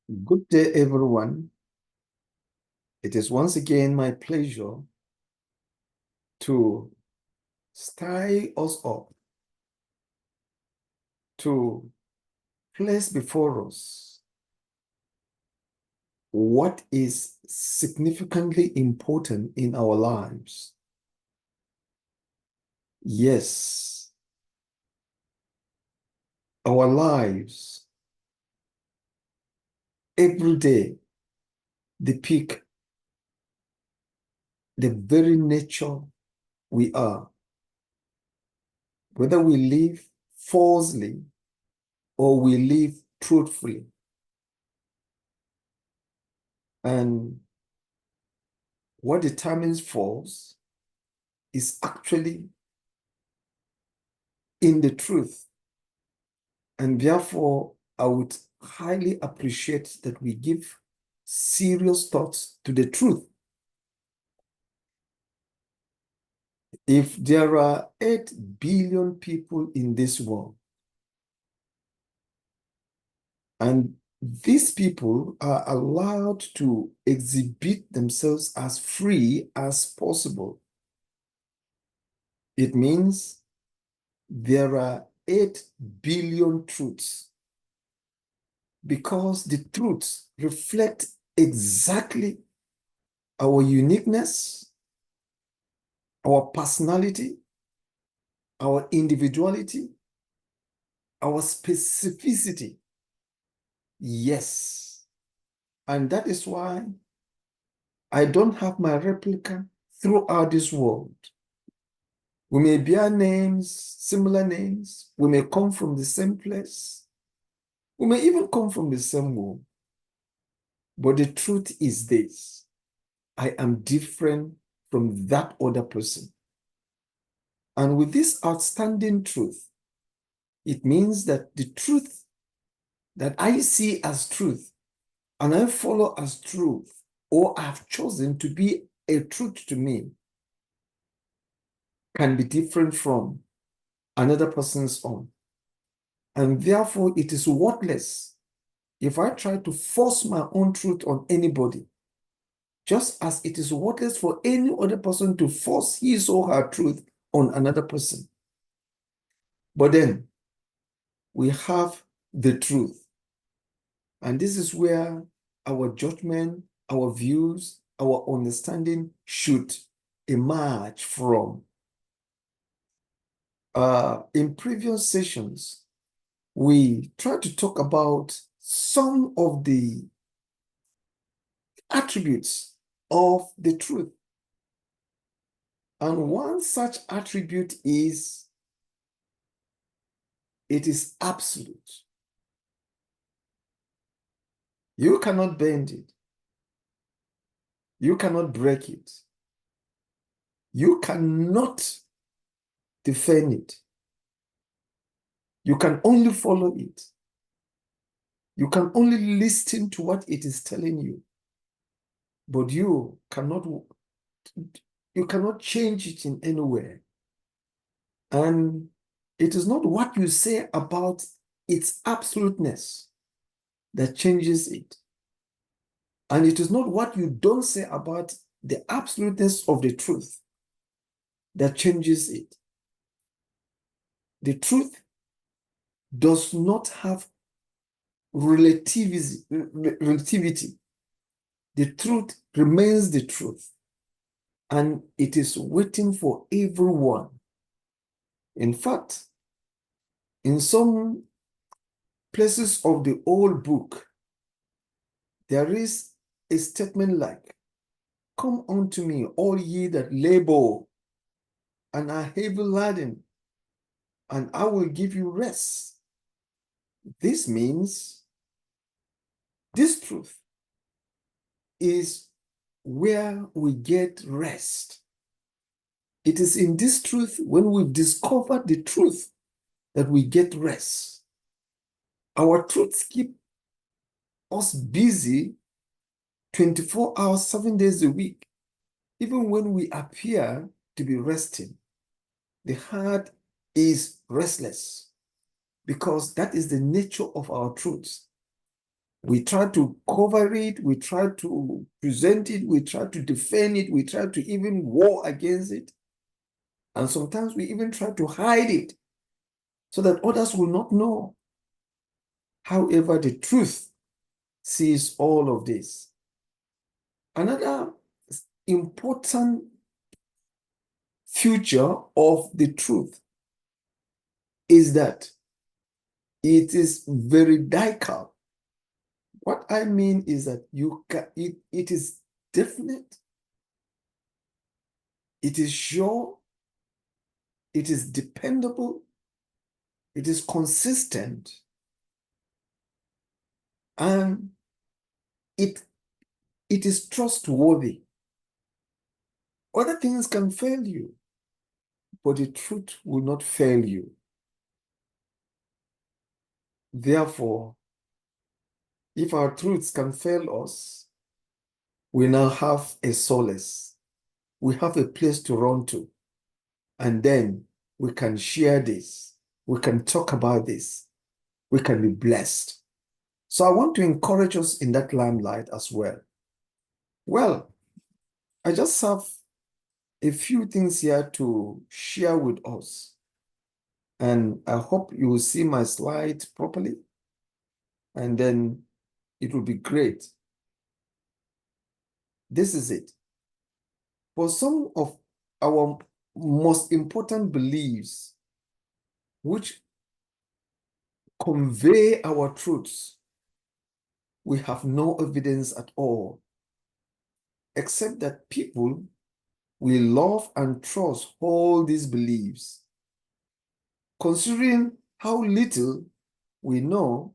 Good day, everyone. It is once again my pleasure to stir us up, to place before us what is significantly important in our lives. Yes, our lives, every day, depict the very nature we are, whether we live falsely or we live truthfully. And what determines false is actually in the truth. And therefore, I would highly appreciate that we give serious thoughts to the truth. If there are 8 billion people in this world, and these people are allowed to exhibit themselves as free as possible, it means there are 8 billion truths, because the truths reflect exactly our uniqueness, our personality, our individuality, our specificity. Yes. And that is why I don't have my replica throughout this world. We may bear names, similar names. We may come from the same place. We may even come from the same womb. But the truth is this: I am different from that other person. And with this outstanding truth, it means that the truth that I see as truth and I follow as truth, or I've chosen to be a truth to me, can be different from another person's own. And therefore, it is worthless if I try to force my own truth on anybody, just as it is worthless for any other person to force his or her truth on another person. But then we have the truth. And this is where our judgment, our views, our understanding should emerge from. In previous sessions, we tried to talk about some of the attributes of the truth. And one such attribute is it is absolute. You cannot bend it. You cannot break it. You cannot defend it. You can only follow it. You can only listen to what it is telling you. But you cannot change it in any way. And it is not what you say about its absoluteness that changes it. And it is not what you don't say about the absoluteness of the truth that changes it. The truth does not have relativity. The truth remains the truth, and it is waiting for everyone. In fact, in some places of the old book, there is a statement like, "Come unto me, all ye that labor and are heavy laden, and I will give you rest." This means this truth is where we get rest. It is in this truth, when we've discovered the truth, that we get rest. Our truths keep us busy 24 hours, 7 days a week. Even when we appear to be resting, the heart is restless, because that is the nature of our truths. We try to cover it, we try to present it, we try to defend it, we try to even war against it. And sometimes we even try to hide it so that others will not know. However, the truth sees all of this. Another important feature of the truth is that it is veridical. What I mean is that it is definite, it is sure, it is dependable, it is consistent, and it is trustworthy. Other things can fail you, but the truth will not fail you. Therefore, if our truths can fail us, we now have a solace. We have a place to run to. And then we can share this. We can talk about this. We can be blessed. So I want to encourage us in that limelight as well. Well, I just have a few things here to share with us. And I hope you will see my slide properly. And then it will be great. This is it. For some of our most important beliefs, which convey our truths, we have no evidence at all, except that people will love and trust all these beliefs. Considering how little we know,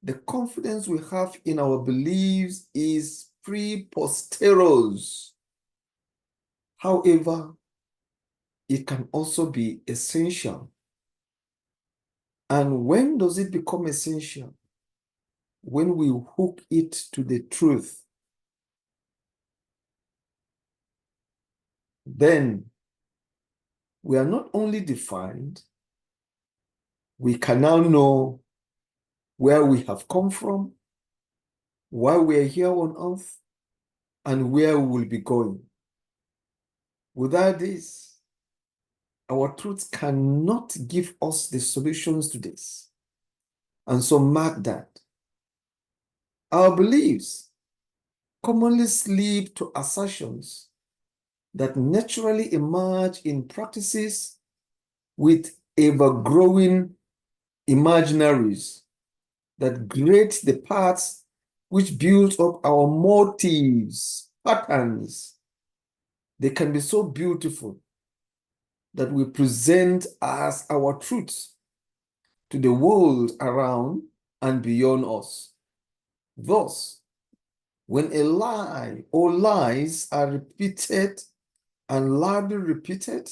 the confidence we have in our beliefs is preposterous. However, it can also be essential. And when does it become essential? When we hook it to the truth. Then we are not only defined, we can now know where we have come from, why we are here on earth, and where we will be going. Without this, our truth cannot give us the solutions to this. And so mark that. Our beliefs commonly slip to assertions that naturally emerge in practices with ever-growing imaginaries that grade the parts which build up our motives, patterns. They can be so beautiful that we present as our truths to the world around and beyond us. Thus, when a lie or lies are repeated and loudly repeated,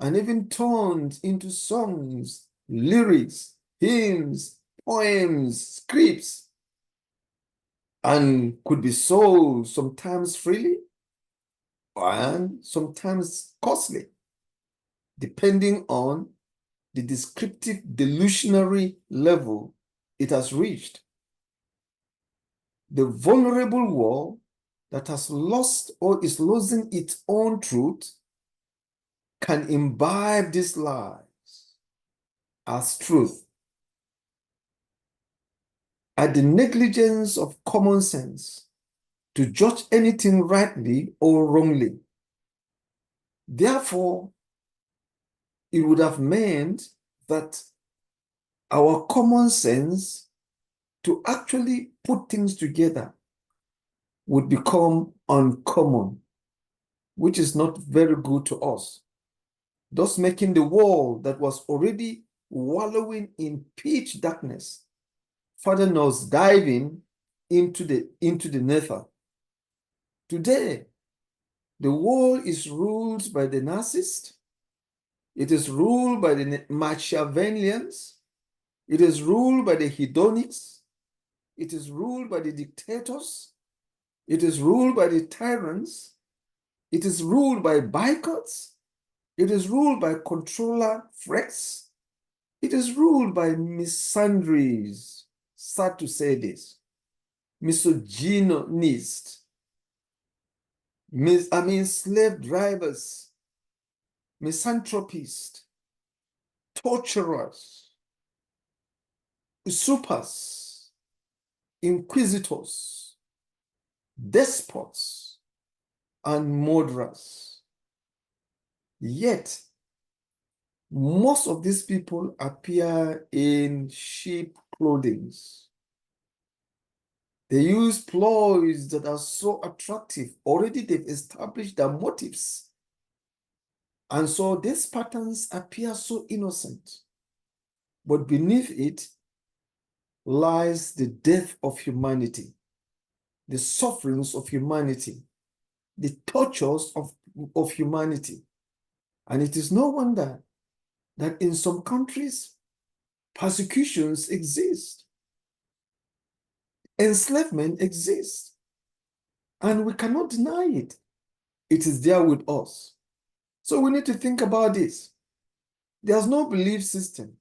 and even turned into songs, lyrics, hymns, poems, scripts, and could be sold sometimes freely and sometimes costly, depending on the descriptive delusionary level it has reached. The vulnerable world that has lost or is losing its own truth can imbibe these lies as truth. At the negligence of common sense to judge anything rightly or wrongly. Therefore, it would have meant that our common sense to actually put things together would become uncommon, which is not very good to us, thus making the world that was already wallowing in pitch darkness further nose diving into the nether. Today, the world is ruled by the Nazis. It is ruled by the Machiavellians. It is ruled by the hedonists. It is ruled by the dictators. It is ruled by the tyrants. It is ruled by boycotts. It is ruled by controller threats. It is ruled by misandries. Sad to say this. misogynist, slave drivers, misanthropists, torturers, usurpers, inquisitors, despots, and murderers. Yet, most of these people appear in sheep clothing. They use ploys that are so attractive. Already they've established their motives. And so these patterns appear so innocent. But beneath it lies the death of humanity, the sufferings of humanity, the tortures of humanity. And it is no wonder that in some countries, persecutions exist, enslavement exists, and we cannot deny it. It is there with us. So we need to think about this. There's no belief system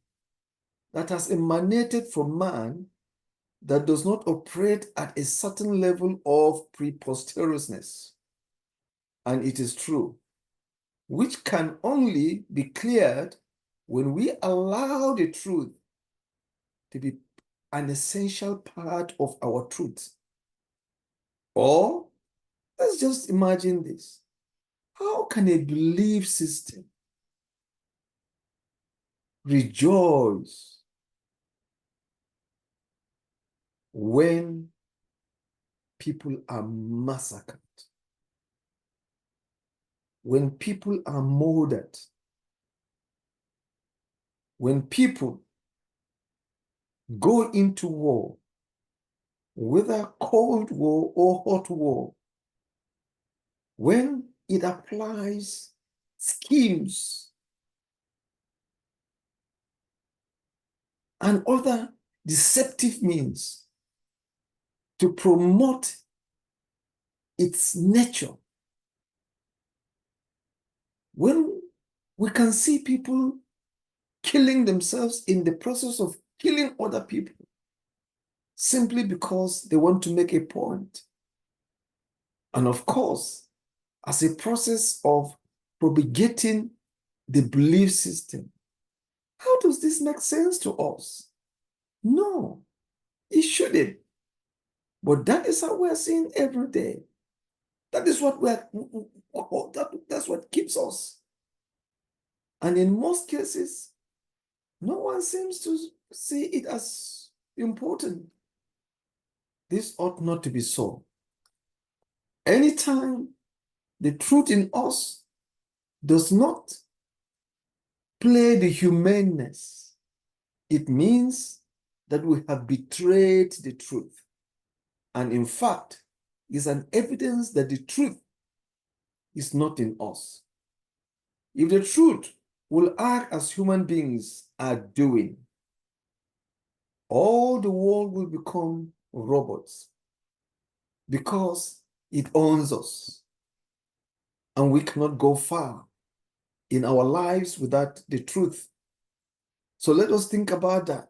that has emanated from man that does not operate at a certain level of preposterousness. And it is true, which can only be cleared when we allow the truth to be an essential part of our truth. Or let's just imagine this. How can a belief system rejoice when people are massacred, when people are murdered, when people go into war, whether cold war or hot war, when it applies schemes and other deceptive means to promote its nature, when we can see people killing themselves in the process of killing other people simply because they want to make a point. And of course, as a process of propagating the belief system. How does this make sense to us? No, it shouldn't. But that is how we're seeing every day. That is what that's what keeps us. And in most cases, no one seems to see it as important. This ought not to be so. Anytime the truth in us does not play the humaneness, it means that we have betrayed the truth. And in fact, is an evidence that the truth is not in us. If the truth will act as human beings are doing, all the world will become robots because it owns us. And we cannot go far in our lives without the truth. So let us think about that.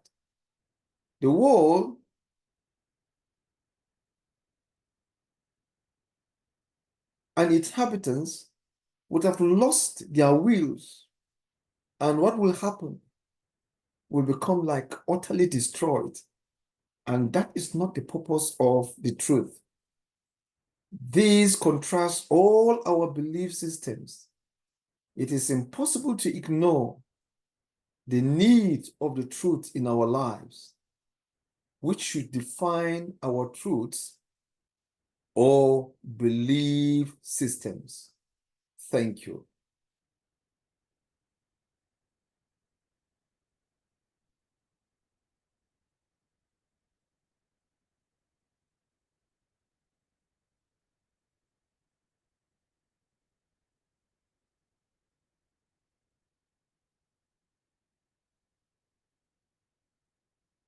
The world and its inhabitants would have lost their wills, and what will happen will become like utterly destroyed. And that is not the purpose of the truth. These contrast all our belief systems. It is impossible to ignore the need of the truth in our lives, which should define our truths or belief systems. Thank you.